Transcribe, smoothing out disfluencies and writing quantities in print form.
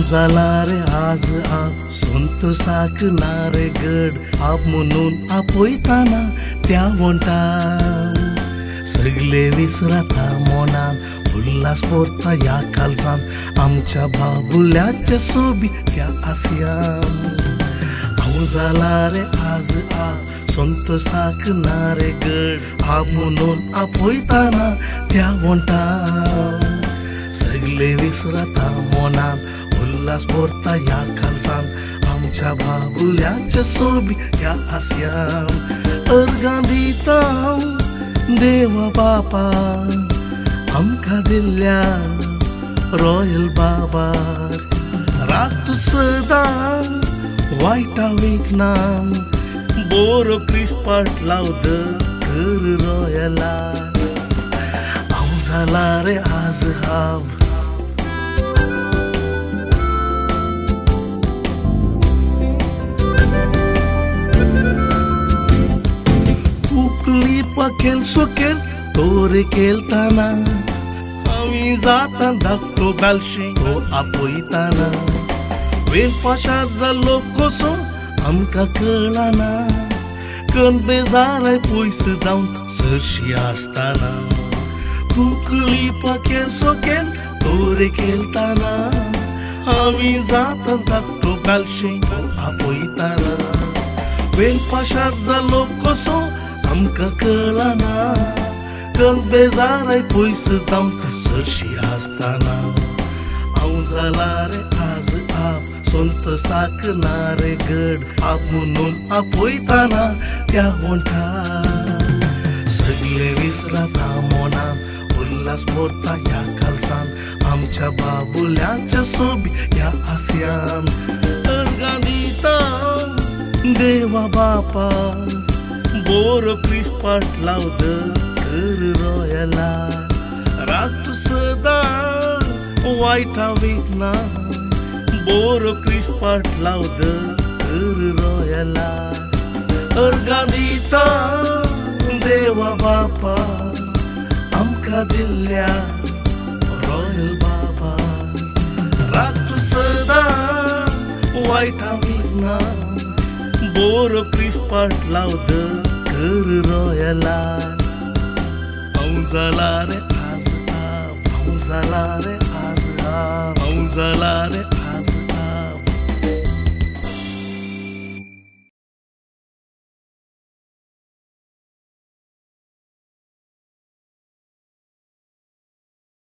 झाला रे आज आप संत साकणारे गड आप म्हणून आपयताना त्या वंटा सगळे विसरता मोनान उल्हास भरता या कालसान आमच्या बाबुल्याच्या सोबी त्या आसियान हांव झाला रे आज आप संत साकणारे गड आप म्हणून आपयताना त्या वंटा सगळे विसरता मोनान उल्हास भरता या खालसान आमच्या बाबुल्याच्या सोबी या आसियान अर्गां दिता देवा बापा आमकां दिल्ल्या रॉयल बाबार रात सदां वायटा विकनाम बोरो क्रिस्पाट लावद घर रॉयलार हांव झाला रे आज हाव उकली पकेल सोकेल तोरे केलताना आमी जाता धाकटो गालशे तो आपयताना वेल पाशार जाल्लो कसो आमकां कळना कण बेजाराय पयस जावन सरशी आसताना कुकली पकेल सोकेल तोरे केलताना आमी जाता धाकटो गालशे तो आपयताना वेल पाशार जाल्लो कसो आमकां कळना कण बेजाराय पयस जावन सरशी आसताना हांव झाला रे आज आप संत साकणारे गड आप म्हणून आपयताना त्या वंटा सगळे विसरता मोनान उल्हास भरता या खालसान आमच्या बाबुल्याच्या सोबी या आसियान अर्गां दिता देवा बापा बोरो क्रिस्पाट लावद घर रॉयलार रात सदां वायटा विकना बोरो क्रिस्पाट लावद घर रॉयलार अर्गां दिता देवा बापा आमकां दिल्ल्या रॉयल बाबा रात सदां वायटा विकना बोरो क्रिस्पाट लावद घर रॉयलार हांव झाला रे आज हांव झाला रे आज हांव झाला रे